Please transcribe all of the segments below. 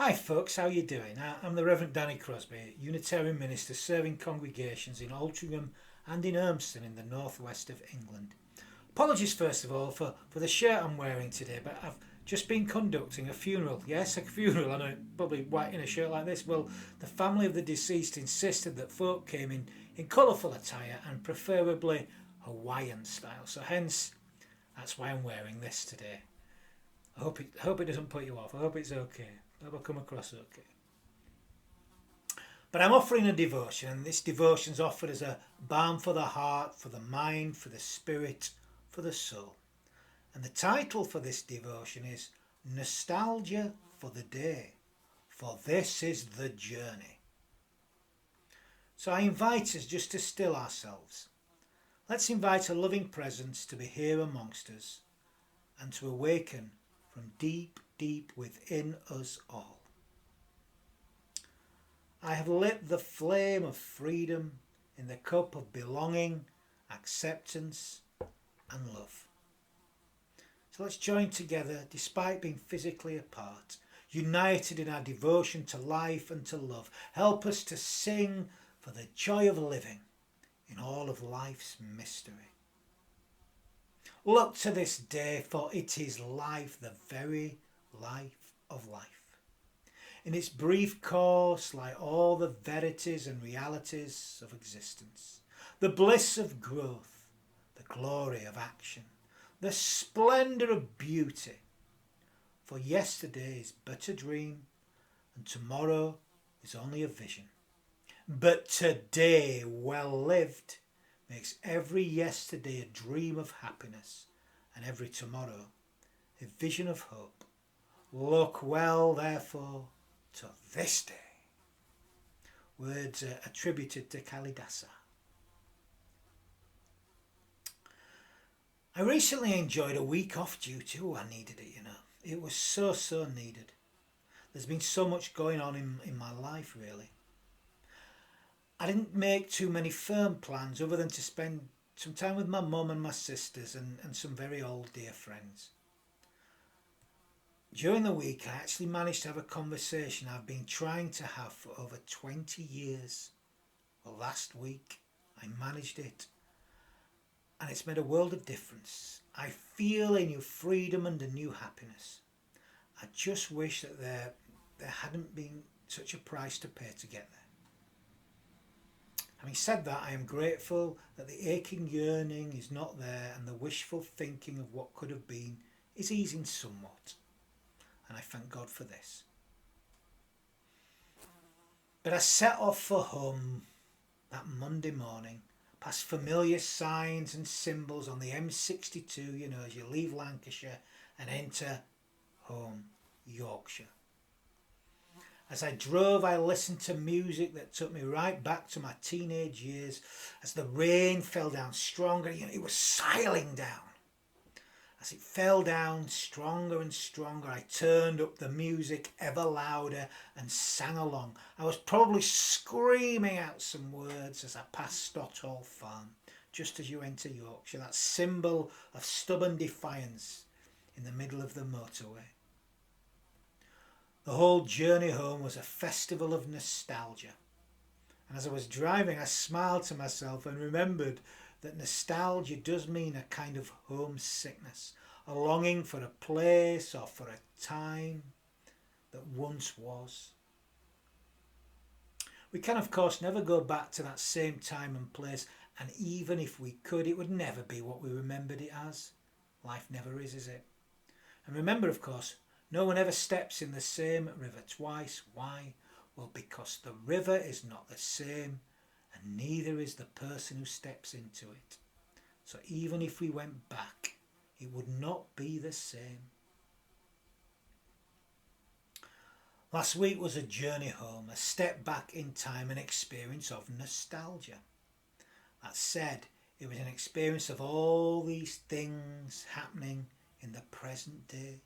Hi folks, how you doing? I'm the Reverend Danny Crosby, Unitarian minister serving congregations in Altrincham and in Urmston in the northwest of England. Apologies first of all for the shirt I'm wearing today, but I've just been conducting a funeral. Yes, a funeral. I know, probably white in a shirt like this. Well, the family of the deceased insisted that folk came in colourful attire and preferably Hawaiian style. So hence, that's why I'm wearing this today. I hope it doesn't put you off. I hope it's okay. I hope I come across okay. But I'm offering a devotion, and this devotion is offered as a balm for the heart, for the mind, for the spirit, for the soul. And the title for this devotion is Nostalgia for the Day, for this is the journey. So I invite us just to still ourselves. Let's invite a loving presence to be here amongst us and to awaken from deep, deep within us all. I have lit the flame of freedom in the cup of belonging, acceptance and love. So let's join together despite being physically apart, united in our devotion to life and to love. Help us to sing for the joy of living in all of life's mystery. Look to this day, for it is life, the very life of life. In its brief course lie all the verities and realities of existence, the bliss of growth, the glory of action, the splendour of beauty. For yesterday is but a dream, and tomorrow is only a vision. But today, well lived, makes every yesterday a dream of happiness, and every tomorrow a vision of hope. Look well, therefore, to this day. Words attributed to Kalidasa. I recently enjoyed a week off duty. Oh, I needed it, you know. It was so needed. There's been so much going on in my life, really. I didn't make too many firm plans other than to spend some time with my mum and my sisters and some very old dear friends. During the week, I actually managed to have a conversation I've been trying to have for over 20 years. Well, last week, I managed it. And it's made a world of difference. I feel a new freedom and a new happiness. I just wish that there hadn't been such a price to pay to get there. Having said that, I am grateful that the aching yearning is not there and the wishful thinking of what could have been is easing somewhat. And I thank God for this. But I set off for home that Monday morning, past familiar signs and symbols on the M62, you know, as you leave Lancashire and enter home, Yorkshire. As I drove, I listened to music that took me right back to my teenage years. As the rain fell down stronger, you know, it was siling down. As it fell down stronger and stronger, I turned up the music ever louder and sang along. I was probably screaming out some words as I passed Stothall Farm, just as you enter Yorkshire, that symbol of stubborn defiance in the middle of the motorway. The whole journey home was a festival of nostalgia. And as I was driving, I smiled to myself and remembered that nostalgia does mean a kind of homesickness, a longing for a place or for a time that once was. We can, of course, never go back to that same time and place, and even if we could, it would never be what we remembered it as. Life never is it? And remember, of course, no one ever steps in the same river twice. Why? Well, because the river is not the same, and neither is the person who steps into it. So even if we went back, it would not be the same. Last week was a journey home, a step back in time, an experience of nostalgia. That said, it was an experience of all these things happening in the present day.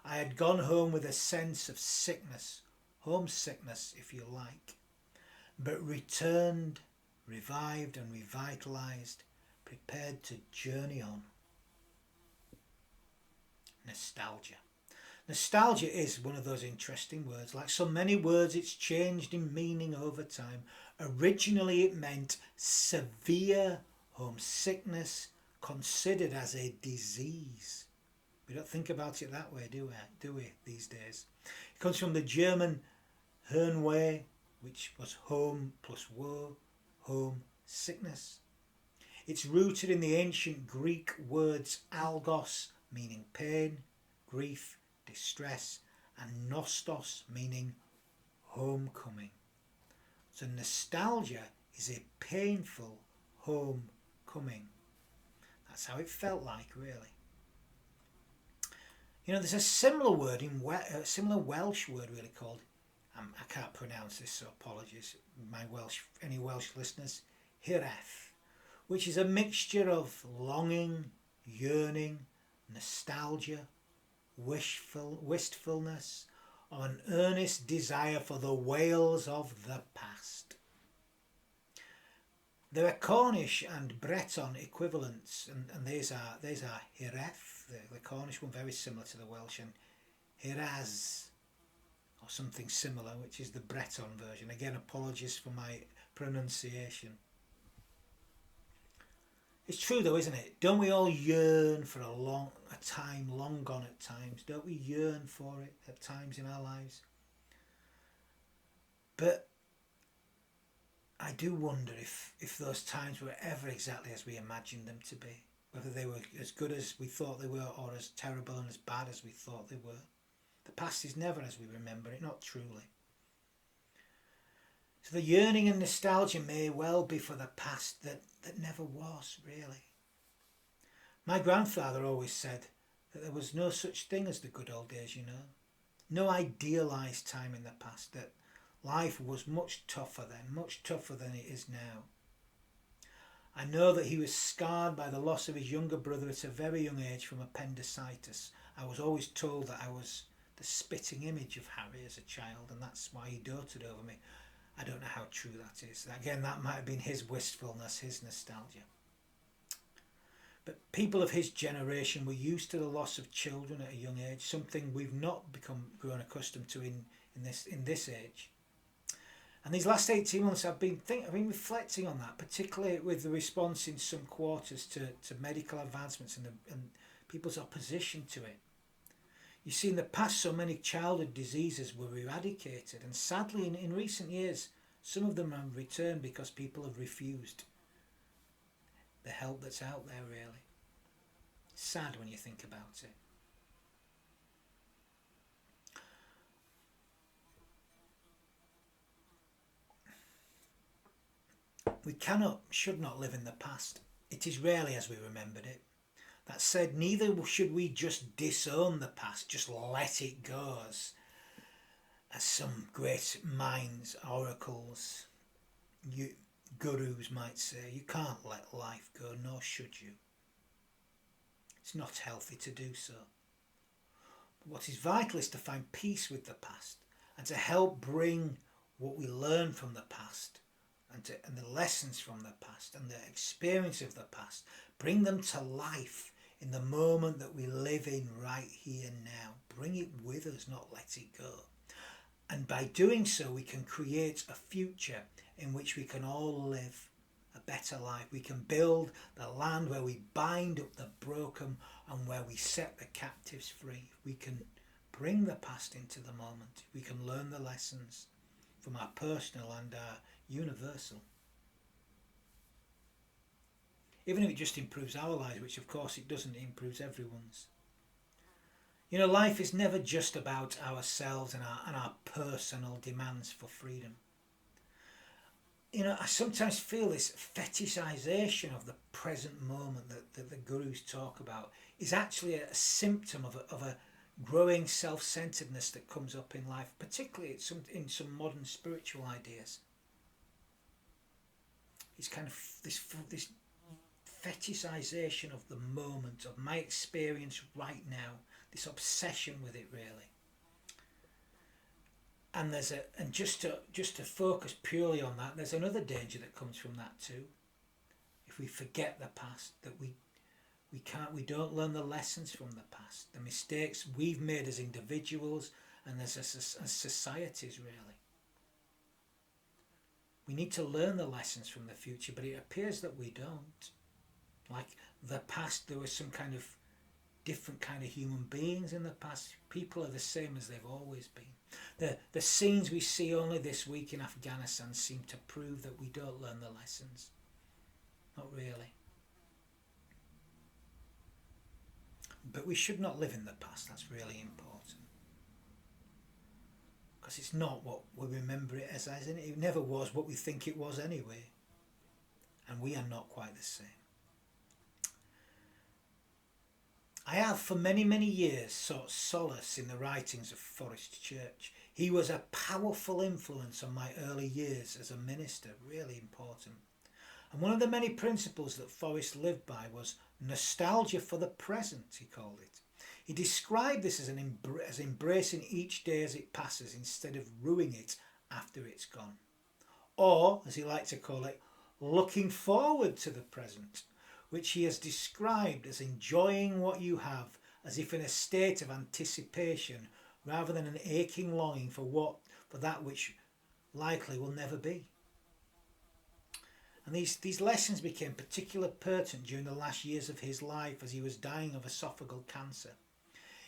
I had gone home with a sense of sickness, homesickness if you like, but returned, revived and revitalised, prepared to journey on. Nostalgia. Nostalgia is one of those interesting words. Like so many words, it's changed in meaning over time. Originally, it meant severe homesickness considered as a disease. We don't think about it that way, do we these days? It comes from the German Heimweh, which was home plus woe, home sickness. It's rooted in the ancient Greek words algos, meaning pain, grief, distress, and nostos, meaning homecoming. So nostalgia is a painful homecoming. That's how it felt like, really. You know, there's a similar word a similar Welsh word really called, I can't pronounce this, so apologies, any Welsh listeners, hireth, which is a mixture of longing, yearning, nostalgia, wistfulness, or an earnest desire for the Wales of the past. There are Cornish and Breton equivalents, and these are hireth, the Cornish one very similar to the Welsh, and hiraz, or something similar, which is the Breton version. Again, apologies for my pronunciation. It's true though, isn't it? Don't we all yearn for a time long gone at times? Don't we yearn for it at times in our lives? But I do wonder if those times were ever exactly as we imagined them to be. Whether they were as good as we thought they were or as terrible and as bad as we thought they were. The past is never as we remember it, not truly. So the yearning and nostalgia may well be for the past that never was, really. My grandfather always said that there was no such thing as the good old days, you know. No idealised time in the past, that life was much tougher then, much tougher than it is now. I know that he was scarred by the loss of his younger brother at a very young age from appendicitis. I was always told that I was the spitting image of Harry as a child, and that's why he doted over me. I don't know how true that is. Again, that might have been his wistfulness, his nostalgia. But people of his generation were used to the loss of children at a young age, something we've not grown accustomed to in this age. And these last 18 months I've been reflecting on that, particularly with the response in some quarters to medical advancements and people's opposition to it. You see, in the past, so many childhood diseases were eradicated, and sadly in recent years some of them have returned because people have refused the help that's out there, really. Sad when you think about it. We should not live in the past. It is rarely as we remembered it. That said, neither should we just disown the past, just let it go as some great minds, oracles, gurus might say. You can't let life go, nor should you. It's not healthy to do so. But what is vital is to find peace with the past and to help bring what we learn from the past and the lessons from the past and the experience of the past, bring them to life in the moment that we live in right here now. Bring it with us, not let it go. And by doing so, we can create a future in which we can all live a better life. We can build the land where we bind up the broken and where we set the captives free. We can bring the past into the moment. We can learn the lessons from our personal and our universal. Even if it just improves our lives, which of course it doesn't, it improves everyone's. You know, life is never just about ourselves and our personal demands for freedom. You know, I sometimes feel this fetishization of the present moment that the gurus talk about is actually a symptom of a growing self-centeredness that comes up in life, particularly in some modern spiritual ideas. It's kind of this fetishization of the moment, of my experience right now, this obsession with it, really. And just to focus purely on that, there's another danger that comes from that too. If we forget the past, that we We don't learn the lessons from the past, the mistakes we've made as individuals and as societies, really. We need to learn the lessons from the future, but it appears that we don't. Like the past, there was some kind of different kind of human beings in the past. People are the same as they've always been. The scenes we see only this week in Afghanistan seem to prove that we don't learn the lessons. Not really. But we should not live in the past. That's really important. Because it's not what we remember it as, isn't it? It never was what we think it was anyway. And we are not quite the same. I have for many, many years sought solace in the writings of Forrest Church. He was a powerful influence on my early years as a minister, really important. And one of the many principles that Forrest lived by was nostalgia for the present, he called it. He described this as embracing each day as it passes instead of ruining it after it's gone. Or, as he liked to call it, looking forward to the present, which he has described as enjoying what you have as if in a state of anticipation rather than an aching longing for that which likely will never be. And these lessons became particularly pertinent during the last years of his life as he was dying of esophageal cancer.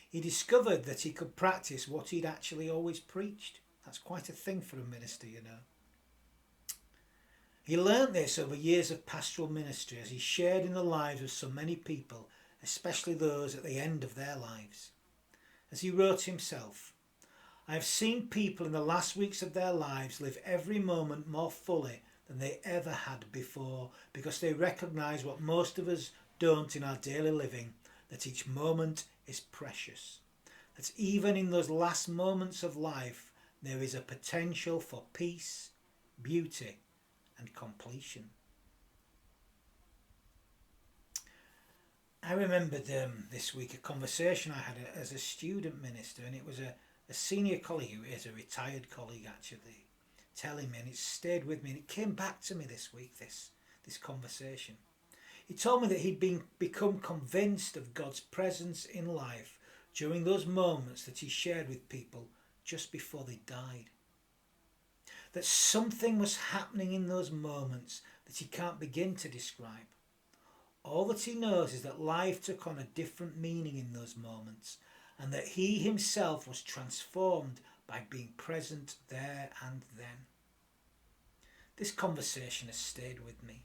He discovered that he could practice what he'd actually always preached. That's quite a thing for a minister, you know. He learnt this over years of pastoral ministry as he shared in the lives of so many people, especially those at the end of their lives. As he wrote himself, I have seen people in the last weeks of their lives live every moment more fully than they ever had before, because they recognise what most of us don't in our daily living, that each moment is precious. That even in those last moments of life, there is a potential for peace, beauty, and completion. I remembered this week a conversation I had as a student minister, and it was a senior colleague, who is a retired colleague actually, telling me, and it stayed with me, and it came back to me this week, this conversation. He told me that he'd become convinced of God's presence in life during those moments that he shared with people just before they died. That something was happening in those moments that he can't begin to describe. All that he knows is that life took on a different meaning in those moments, and that he himself was transformed by being present there and then. This conversation has stayed with me.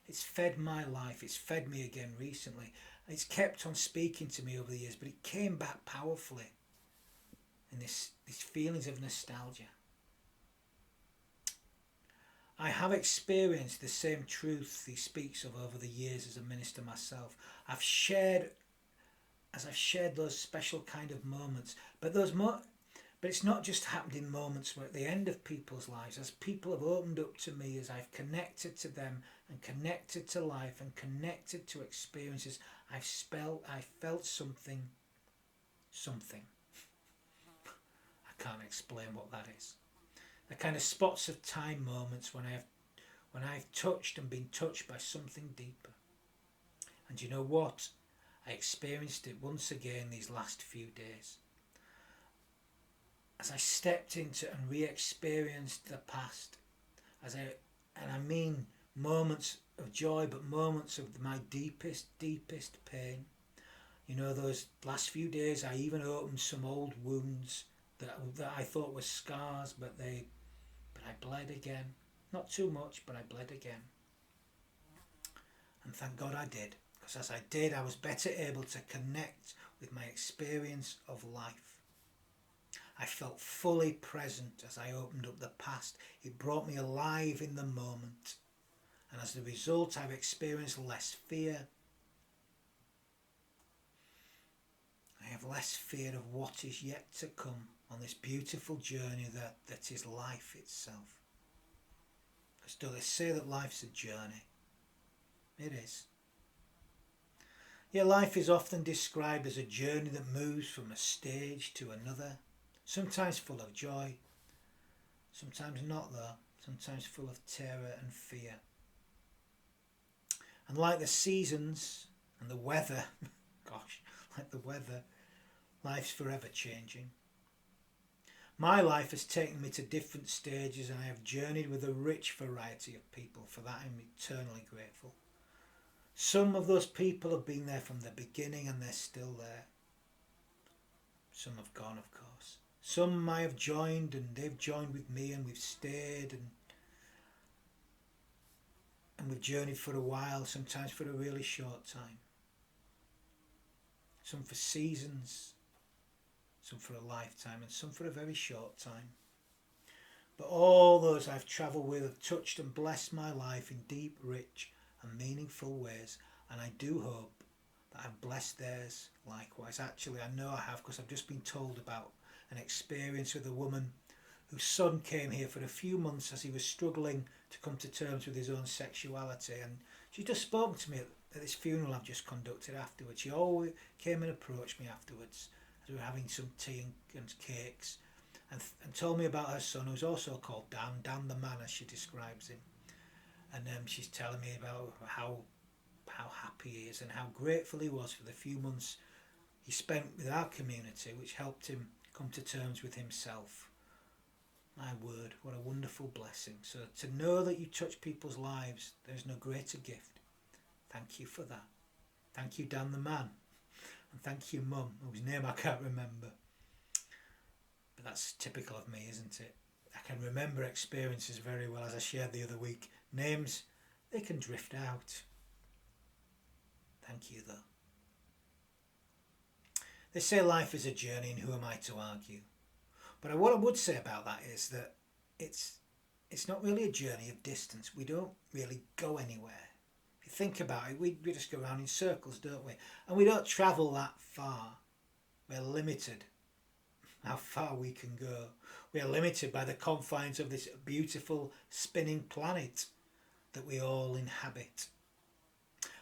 It's fed my life. It's fed me again recently. It's kept on speaking to me over the years, but it came back powerfully in these feelings of nostalgia. I have experienced the same truth he speaks of over the years as a minister myself. I've shared those special kind of moments, but it's not just happened in moments where at the end of people's lives, as people have opened up to me, as I've connected to them and connected to life and connected to experiences, I felt something. I can't explain what that is. The kind of spots of time moments when I've touched and been touched by something deeper. And you know what? I experienced it once again these last few days. As I stepped into and re-experienced the past, and I mean moments of joy, but moments of my deepest pain. You know, those last few days I even opened some old wounds that I thought were scars, but I bled again. Not too much, but I bled again. And thank God I did, because as I did, I was better able to connect with my experience of life. I felt fully present as I opened up the past. It brought me alive in the moment. And as a result, I've experienced less fear. I have less fear of what is yet to come on this beautiful journey that is life itself. Because do they say that life's a journey? It is. Yeah, life is often described as a journey that moves from a stage to another. Sometimes full of joy, sometimes not though, sometimes full of terror and fear. And like the seasons And the weather, gosh, like the weather, life's forever changing. My life has taken me to different stages, and I have journeyed with a rich variety of people. For that I'm eternally grateful. Some of those people have been there from the beginning and they're still there. Some have gone, of course. Some I have joined and they've joined with me, and we've stayed and we've journeyed for a while, sometimes for a really short time. Some for seasons, some for a lifetime, and some for a very short time. But all those I've travelled with have touched and blessed my life in deep, rich and meaningful ways, and I do hope that I've blessed theirs likewise. Actually, I know I have, because I've just been told about an experience with a woman whose son came here for a few months as he was struggling to come to terms with his own sexuality, and she just spoke to me at this funeral I've just conducted afterwards. She always came and approached me afterwards as we were having some tea and cakes, and told me about her son, who's also called Dan the man, as she describes him. And she's telling me about how happy he is and how grateful he was for the few months he spent with our community, which helped him come to terms with himself. My word, what a wonderful blessing. So to know that you touch people's lives, there's no greater gift. Thank you for that. Thank you, Dan the man. And thank you, Mum, whose name I can't remember. But that's typical of me, isn't it? I can remember experiences very well, as I shared the other week. Names, they can drift out. Thank you, though. They say life is a journey, and who am I to argue? But what I would say about that is that it's not really a journey of distance. We don't really go anywhere. If you think about it, we just go around in circles, don't we? And we don't travel that far. We're limited how far we can go. We are limited by the confines of this beautiful spinning planet that we all inhabit.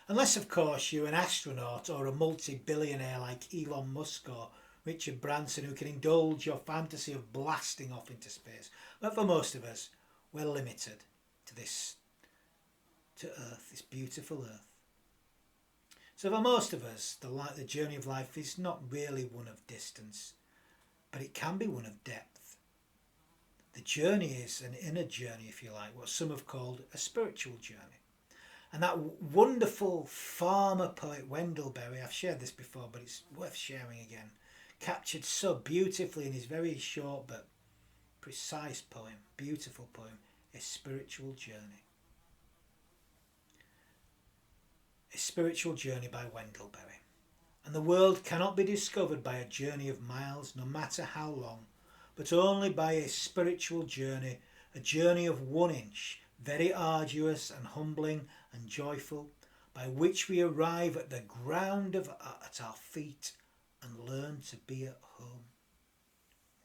Unless, of course, you're an astronaut or a multi-billionaire like Elon Musk or Richard Branson, who can indulge your fantasy of blasting off into space. But for most of us, we're limited to Earth, this beautiful Earth. So for most of us, the journey of life is not really one of distance, but it can be one of depth. The journey is an inner journey, if you like, what some have called a spiritual journey. And that wonderful farmer poet Wendell Berry, I've shared this before, but it's worth sharing again, captured so beautifully in his very short but precise poem, beautiful poem, A Spiritual Journey. A Spiritual Journey by Wendell Berry. And the world cannot be discovered by a journey of miles, no matter how long, but only by a spiritual journey, a journey of 1 inch, very arduous and humbling and joyful, by which we arrive at the ground at our feet and learn to be at home.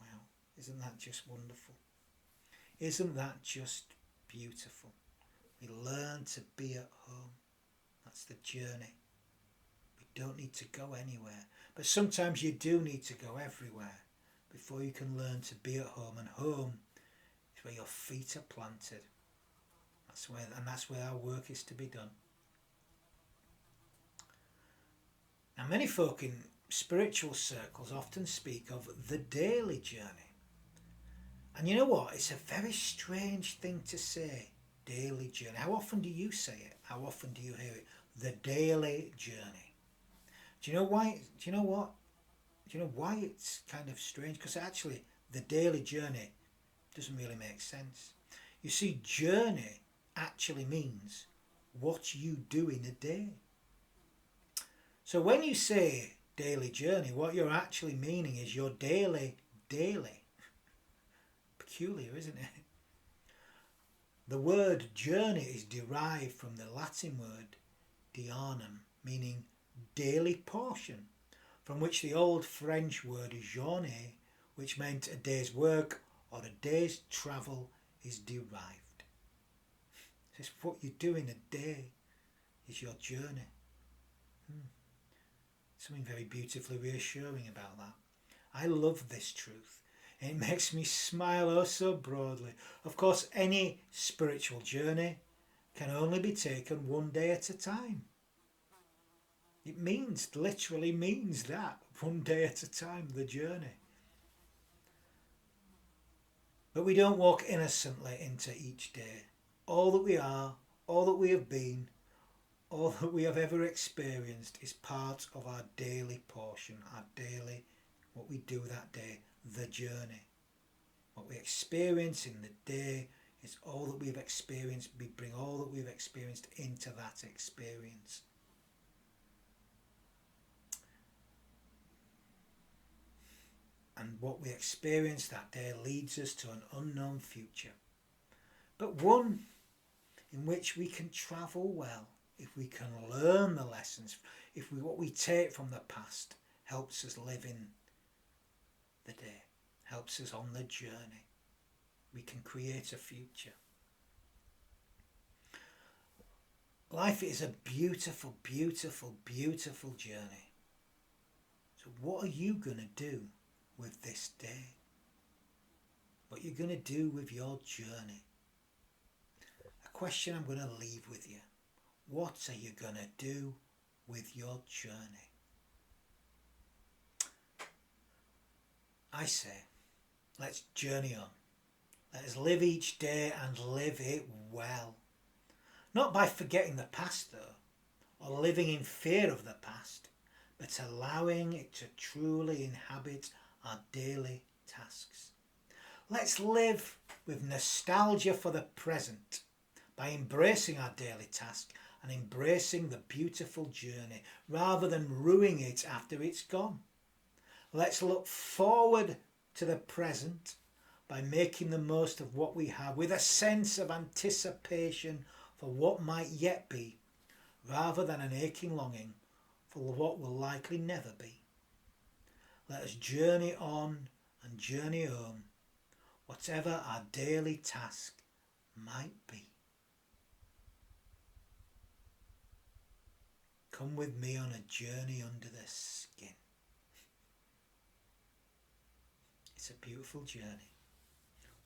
Wow, isn't that just wonderful? Isn't that just beautiful? We learn to be at home. That's the journey. We don't need to go anywhere, but sometimes you do need to go everywhere before you can learn to be at home, and home is where your feet are planted. That's where our work is to be done. Now, many folk in spiritual circles often speak of the daily journey. And you know what? It's a very strange thing to say, daily journey. How often do you say it? How often do you hear it? The daily journey. Do you know why? Do you know what? Do you know why it's kind of strange? Because actually, the daily journey doesn't really make sense. You see, journey actually means what you do in a day. So when you say daily journey, what you're actually meaning is your daily. Peculiar, isn't it? The word journey is derived from the Latin word diurnum, meaning daily portion, from which the old French word journée, which meant a day's work or a day's travel, is derived. It's what you do in a day is your journey. Something very beautifully reassuring about that. I love this truth. It makes me smile oh so broadly. Of course, any spiritual journey can only be taken one day at a time. It literally means that, one day at a time, the journey. But we don't walk innocently into each day. All that we are, all that we have been, all that we have ever experienced is part of our daily portion, our daily, what we do that day, the journey. What we experience in the day is all that we've experienced. We bring all that we've experienced into that experience. And what we experience that day leads us to an unknown future, but one in which we can travel well if we can learn the lessons, if what we take from the past helps us live in the day, helps us on the journey. We can create a future. Life is a beautiful, beautiful, beautiful journey. So what are you going to do with this day? What are you going to do with your journey? A question I'm going to leave with you. What are you going to do with your journey? I say, let's journey on. Let us live each day and live it well. Not by forgetting the past though, or living in fear of the past, but allowing it to truly inhabit our daily tasks. Let's live with nostalgia for the present by embracing our daily task and embracing the beautiful journey rather than ruining it after it's gone. Let's look forward to the present by making the most of what we have with a sense of anticipation for what might yet be, rather than an aching longing for what will likely never be. Let us journey on and journey home, whatever our daily task might be. Come with me on a journey under the skin. It's a beautiful journey.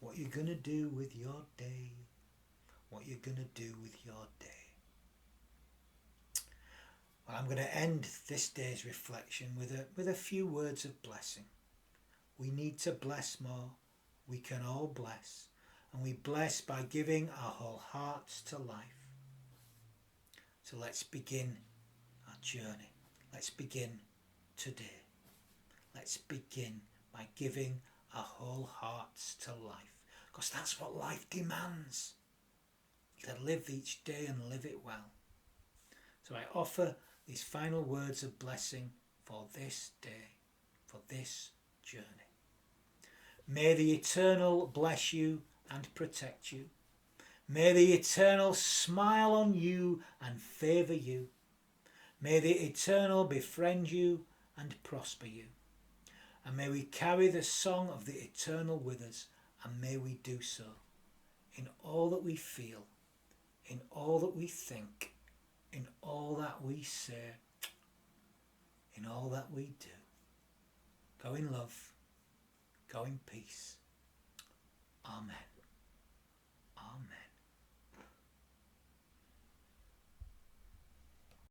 What you're going to do with your day. What you're going to do with your day. Well, I'm going to end this day's reflection with a few words of blessing. We need to bless more. We can all bless. And we bless by giving our whole hearts to life. So let's begin our journey. Let's begin today. Let's begin by giving our whole hearts to life. Because that's what life demands. To live each day and live it well. So I offer these final words of blessing for this day, for this journey. May the Eternal bless you and protect you. May the Eternal smile on you and favour you. May the Eternal befriend you and prosper you. And may we carry the song of the Eternal with us, and may we do so in all that we feel, in all that we think, in all that we say, in all that we do. Go in love, go in peace. Amen.